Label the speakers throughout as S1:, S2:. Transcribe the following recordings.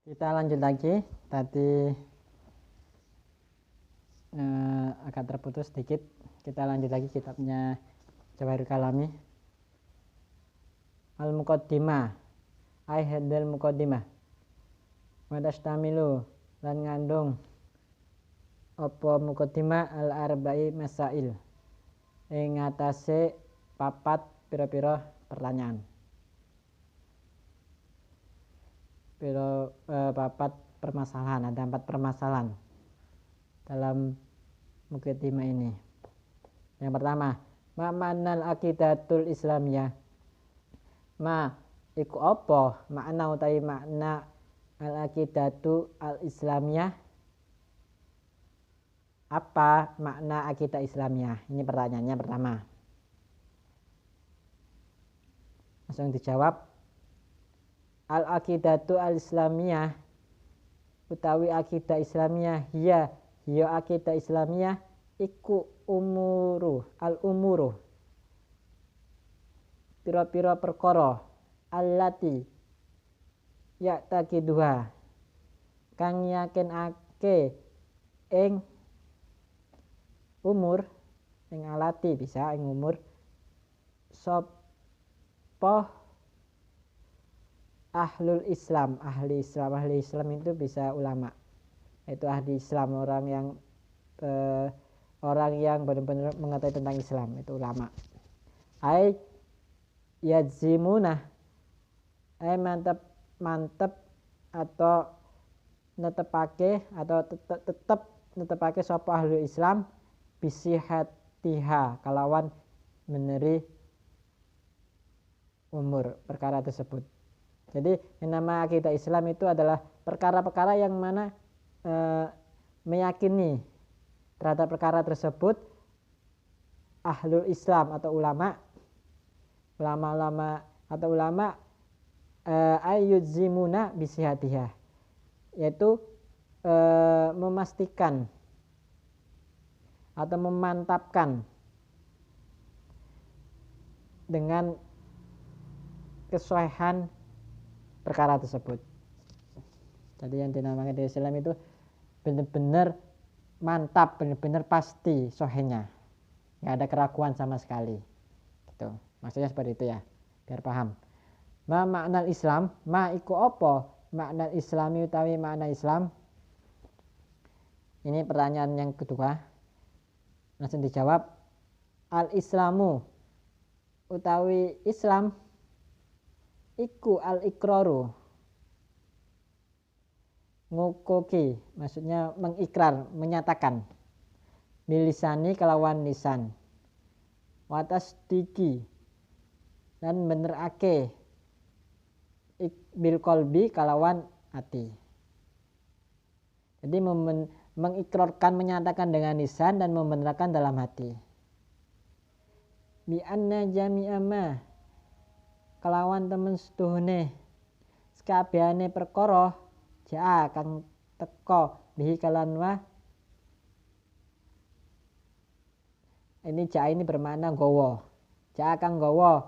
S1: Kita lanjut lagi. Tadi agak terputus sedikit. Kita lanjut lagi kitabnya Jawahirul Kalami. Al-Muqaddimah. Ai hadal muqaddimah. Wa tastamilu lan ngandung apa muqaddimah al-arba'i masail. Ing atase papat pira-pira pertanyaan. Papat permasalahan, ada 4 permasalahan dalam muqaddimah ini. Yang pertama, ma ma'nal aqidatul islamiyah. Ma iku apa makna utawi makna al aqidatu al islamiyah? Apa makna akidah islamiyah? Ini pertanyaannya pertama. Langsung dijawab. Al aqidatu al islamiyah utawi akidah islamiyah hiya akidah islamiyah iku al umuru pira-pira perkara allati ya takiduha kang yakinake ing umur ing alati bisa ing umur sapa ahli Islam itu bisa ulama, itu ahli Islam, orang yang benar-benar mengetahui tentang Islam, itu ulama. Ai yazimuna mantep atau netepake atau tetep netepake sapa ahli Islam bisihatiha kalawan meneri umur perkara tersebut. Jadi yang nama akidah Islam itu adalah perkara-perkara yang mana meyakini terhadap perkara tersebut ahlul Islam atau ulama ayyuzimuna bisihatiha, yaitu memastikan atau memantapkan dengan kesohihan perkara tersebut. Jadi yang dinamakan di Islam itu benar-benar mantap, benar-benar pasti sohenya, nggak ada keraguan sama sekali. Gitu. Maksudnya seperti itu ya, biar paham. Ma makna Islam, ma iku apa makna Islami utawi makna Islam? Ini pertanyaan yang kedua. Langsung dijawab. Al Islamu utawi Islam iku al ikraru ngukuki, maksudnya mengikrar, menyatakan bilisani kelawan lisan, watas diki dan benerake bil kolbi kalawan hati. Jadi mengikrarkan, menyatakan dengan lisan dan membenarkan dalam hati. Bi anna jami'a ma kelawan temen setuhune sekabehane perkara jaa kang teka bihi kalan wa. Ini jaa ini bermakna gawa. Jaa kang gawa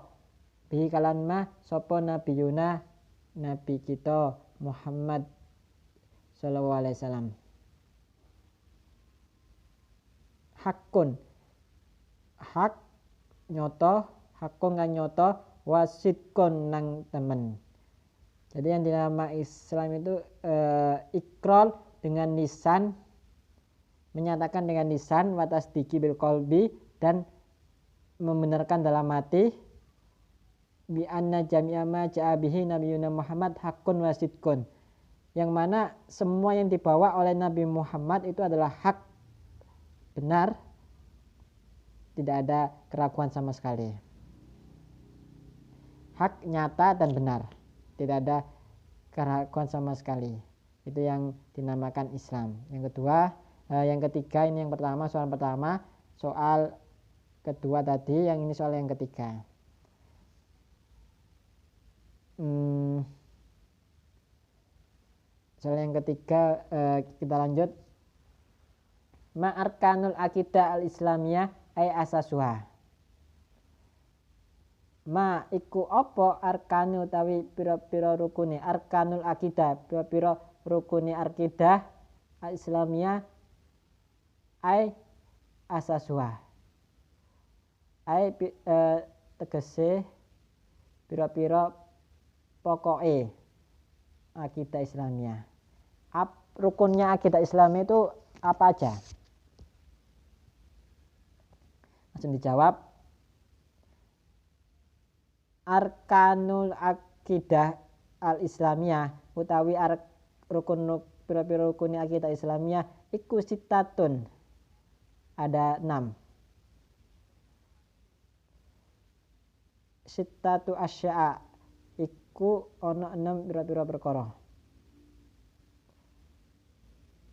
S1: bihi kalan ma sapa nabiyuna nabi kita Muhammad sallallahu alaihi wasallam. Hakun hak nyoto, hakun kang nyoto wasidkon nang temen. Jadi yang dinama Islam itu ikrar dengan lisan, menyatakan dengan lisan, watas diki bil qalbi, dan membenarkan dalam hati bi anna jami'a ma ja'a bihi nabiyuna Muhammad hakun wasidkon, yang mana semua yang dibawa oleh Nabi Muhammad itu adalah hak, benar, tidak ada keraguan sama sekali. Hak, nyata dan benar, tidak ada keraguan sama sekali. Itu yang dinamakan Islam. Yang kedua, yang ketiga, ini yang pertama, soal pertama, soal kedua tadi, yang ini soal yang ketiga. Soal yang ketiga, kita lanjut. Ma arkanul akidah al-islamiyah ay asasuha. ma iku apa arkanu utawi pira-pira rukune arkanul akidah pira-pira rukune akidah Islamiyah ai asaswa ai tegese pira-pira pokoke akidah Islamiyah. Rukunnya akidah Islam itu apa aja? Langsung dijawab. Arkanul akidah al-Islamiyah utawi rukun pira-pira rukun akidah Islamiyah iku sitatun. Ada 6. Sitatu asya'a iku ana 6 pira-pira perkara.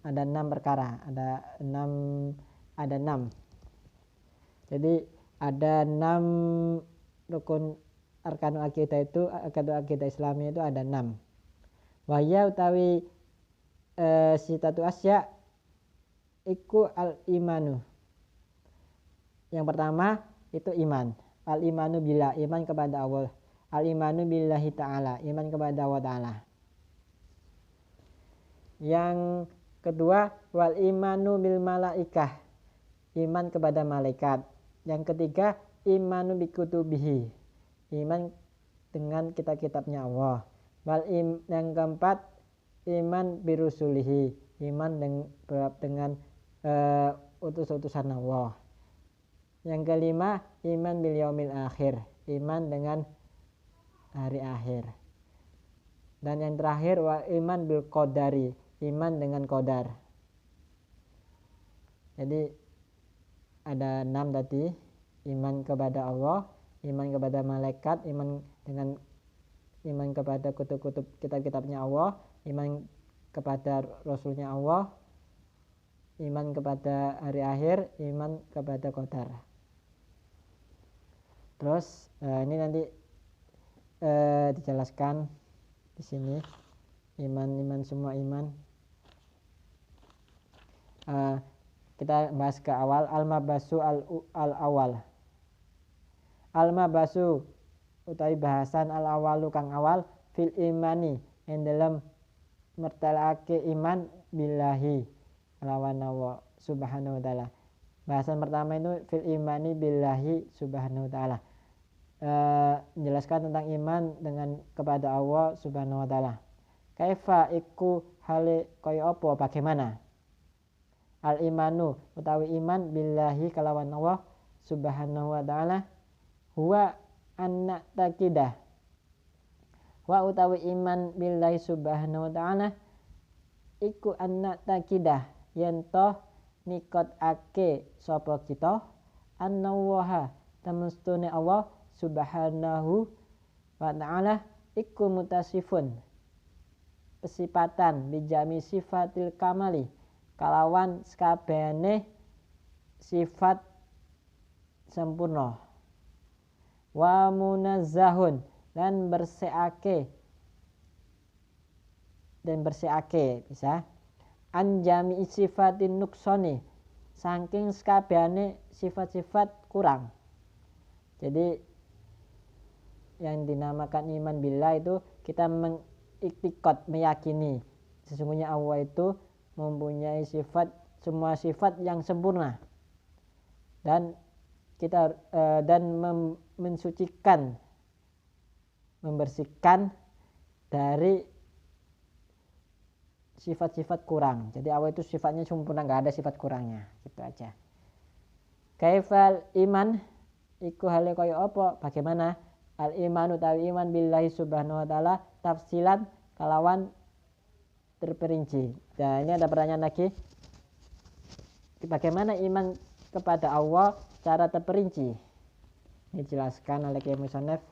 S1: Ada 6 perkara, ada 6. Jadi ada 6 rukun arkanul akidah itu, akidah Islamiyah itu ada 6. Wahya utawi sitatu asya iku al-imanu. Yang pertama itu iman. Al-imanu billah, iman kepada Allah. Al-imanu billahi ta'ala, iman kepada Allah ta'ala. Yang kedua wal imanu bil malaikah, iman kepada malaikat. Yang ketiga imanu bi kutubihi, iman dengan kitab-kitabnya Allah. Yang keempat iman birusulihi, iman dengan utus-utusan Allah. Yang kelima iman bil yaumil akhir, iman dengan hari akhir. Dan yang terakhir wa iman bil qadari, iman dengan qadar. Jadi ada 6 tadi, iman kepada Allah, iman kepada malaikat, iman kepada kutub-kutub kitab-kitabnya Allah, iman kepada rasulnya Allah, iman kepada hari akhir, iman kepada qadar. Terus ini nanti dijelaskan di sini iman semua iman. Kita bahas ke awal al-mabasu al-awal. Al-mabasu utawi bahasan al-awalu kang awal fil imani yang dalam mertelake iman billahi lawan Allah subhanahu wa ta'ala. Bahasan pertama itu fil imani billahi subhanahu wa ta'ala, menjelaskan tentang iman dengan kepada Allah subhanahu wa ta'ala. Kaifa iku hale kaya apa, bagaimana? Al imanu utawi iman billahi kalawan Allah subhanahu wa ta'ala huwa anna takidah, wa utawi iman billahi subhanahu wa ta'ala iku anna takidah yen toh nikot ake sapa kita annallaha temestune Allah subhanahu wa ta'ala iku mutasifun pesipatan bijami sifatil kamali kalawan sakabehane sifat sempurna wa munazzahun dan bersiake bisa anjami sifatin nuksoni saking sakabehane sifat-sifat kurang. Jadi yang dinamakan iman billah itu kita mengiktikad, meyakini sesungguhnya Allah itu mempunyai semua sifat yang sempurna dan kita mensucikan, membersihkan dari sifat-sifat kurang. Jadi Allah itu sifatnya sempurna, nggak ada sifat kurangnya, gitu aja. Kaifal iman iku hale kaya apa, bagaimana? Al iman utawi iman billahi subhanahu wa ta'ala tafsilan kalawan terperinci. Nah, ini ada pertanyaan lagi, bagaimana iman kepada Allah secara terperinci? Ini dijelaskan oleh Kiai Musannaf.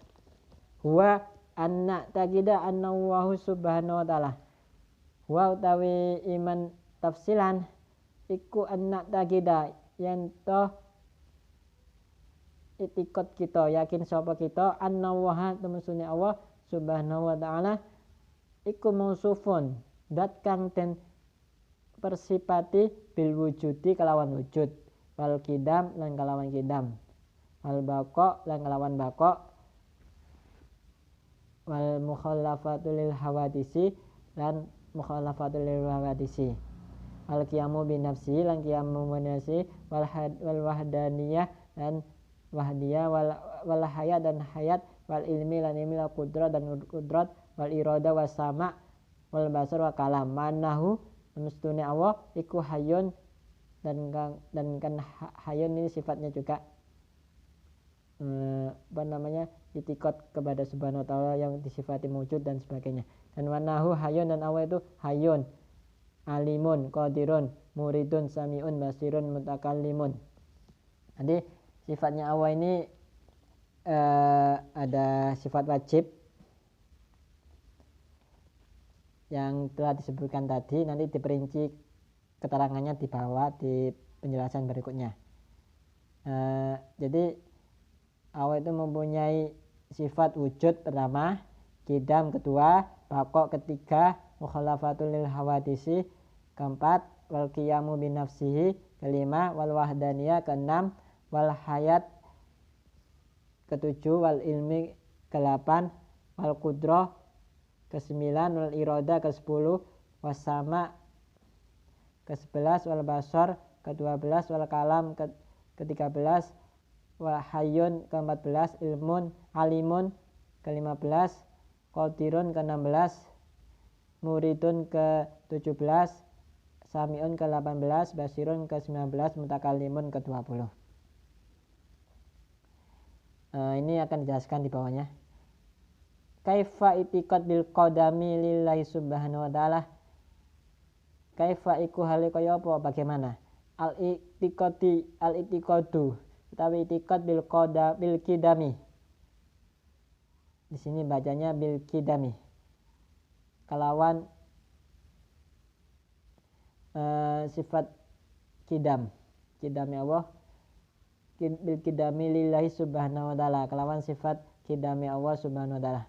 S1: Huwa anna taqida annahu subhanahu wa ta'ala. Huwa utawi iman tafsilan iku anna taqida yen toh itikad kita, yakin sapa kita annallaha temesune Allah subhanahu wa ta'ala iku mausufun dat kang den persipati bil wujudi kalawan wujud, wal kidam lan kalawan kidam, wal baqa lan kalawan baqa, wal mukhallafatu lil hawadisi lan mukhallafatu lil hawadisi wal qiyamu bi nafsi lan qiyamu bi nafsi wal wahdaniyah dan wahdiyah wal hayat dan hayat wal ilmi lan ilmi wal qudrat dan qudrat wal irada was sama wal basar wa kalam manahu mestune Allah iku hayyun dan kan hayyun ini sifatnya juga itikad kepada subhanahu wa ta'ala yang disifati wujud dan sebagainya. Dan manahu hayyun dan Allah itu hayyun alimun qadirun muridun samiun basirun mutakallimun. Jadi sifatnya Allah ini ada sifat wajib yang telah disebutkan tadi, nanti diperinci keterangannya di bawah di penjelasan berikutnya. Jadi Allah itu mempunyai sifat wujud pertama, qidam kedua, baqa ketiga, mukhalafatul lil hawadisi keempat, wal qiyamu bi nafsihi kelima, wal wahdaniyah keenam, wal hayat ketujuh, wal ilmi ke-8, wal qudrah ke-9, wal irada ke-10, wasama ke-11, wal basar ke-12, wal kalam ke-13, wal hayyun ke-14, ilmun alimun ke-15, qadirun ke-16, muridun ke-17, samiun ke-18, basirun ke-19, mutakallimun ke-20. Ini akan dijelaskan di bawahnya. Kaifa itiqad bil qadami lillahi subhanahu wa ta'ala. Kaifa iku hale kaya apa, bagaimana? Al-itiqadu utawi itiqad bil qidami. Di sini bacanya bil qidami. Kelawan sifat qidam. Qidami Allah bil qidami lillahi subhanahu wa ta'ala. Kelawan sifat qidami Allah subhanahu wa ta'ala.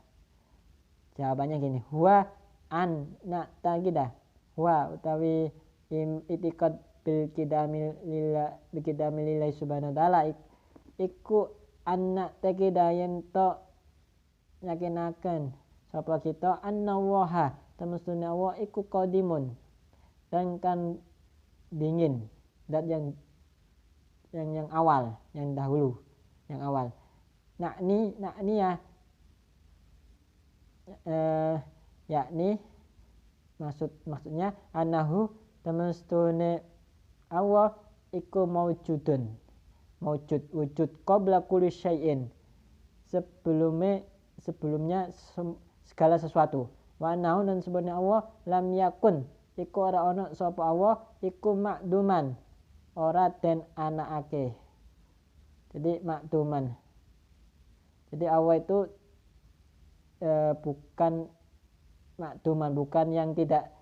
S1: Jawabannya gini, huwa an taqidah. Huwa utawi itiqad bil qidami lillahi subhanahu wa ta'ala iku anna taqidah yen to yakinaken sapa kita annallaha temestune Allah iku qadimun dan kan dingin dan yang awal, yang dahulu, yang awal. Nakni ya yakni maksudnya anahu temestune Allah iku maujud wujud qabla kulli syai'in sebelumnya segala sesuatu. Wa anahu dan sebenarnya Allah lam yakun iku ora ana sapa Allah iku makduman ora den anakake. Jadi makduman. Jadi Allah itu bukan makduman, bukan yang tidak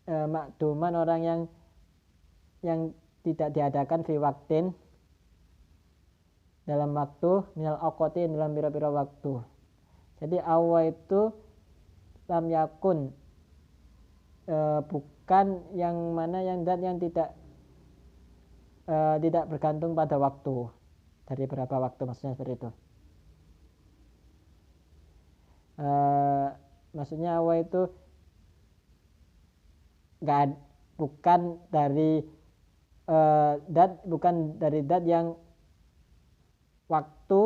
S1: makduman, orang yang tidak diadakan fi waktin dalam waktu minal awqati dalam pira-pira waktu. Jadi Allah itu lam yakun bukan yang mana yang tidak bergantung pada waktu. Dari berapa waktu maksudnya seperti itu. Maksudnya Allah itu bukan dari dat yang waktu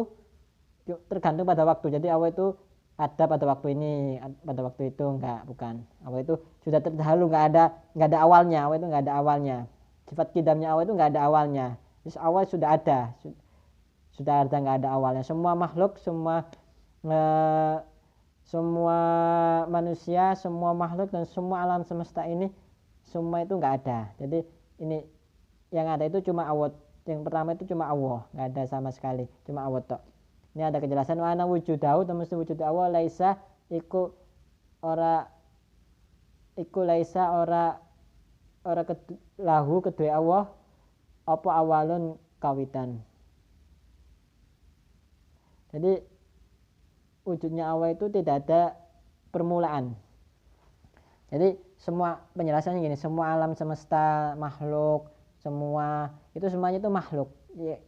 S1: tergantung pada waktu. Jadi Allah itu ada pada waktu ini, pada waktu itu bukan. Allah itu sudah terdahulu, nggak ada awalnya. Allah itu nggak ada awalnya. Sifat qidamnya Allah itu nggak ada awalnya. Terus awal sudah ada nggak ada awalnya. Semua makhluk, semua manusia, semua makhluk dan semua alam semesta ini semua itu nggak ada. Jadi ini yang ada itu cuma Allah. Yang pertama itu cuma Allah, nggak ada sama sekali, cuma Allah tok. Ini ada kejelasan wa ana wujudahu, temesti wujud Allah laisa iku ora lahu kedue Allah apa awalun kawitan. Jadi wujudnya Allah itu tidak ada permulaan. Jadi semua penjelasannya gini, semua alam semesta, makhluk, semuanya itu makhluk.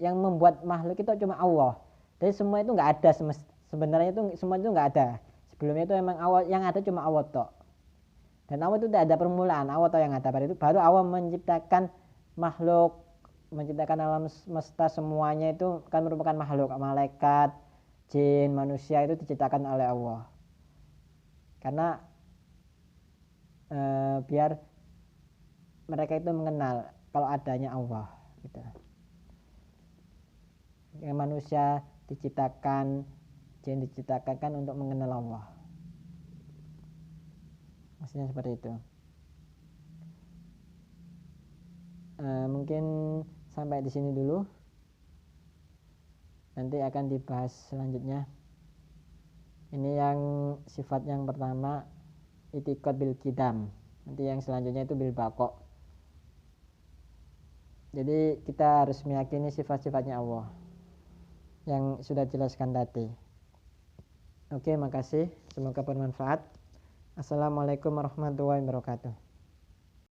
S1: Yang membuat makhluk itu cuma Allah. Jadi semua itu nggak ada sebenarnya itu semua itu nggak ada. Sebelumnya itu emang Allah, yang ada cuma Allah tok. Dan Allah itu tidak ada permulaan, Allah tok yang ada. Baru Allah menciptakan makhluk, menciptakan alam semesta semuanya itu kan merupakan makhluk. Malaikat, jin, manusia itu diciptakan oleh Allah. Karena biar mereka itu mengenal kalau adanya Allah gitu. Yang manusia diciptakan, jin diciptakan kan untuk mengenal Allah. Maksudnya seperti itu. Mungkin sampai di sini dulu. Nanti akan dibahas selanjutnya. Ini yang sifat yang pertama, itikad bil kidam. Nanti yang selanjutnya itu bil baqo. Jadi kita harus meyakini sifat-sifatnya Allah yang sudah jelaskan tadi. Oke, makasih. Semoga bermanfaat. Assalamualaikum warahmatullahi wabarakatuh.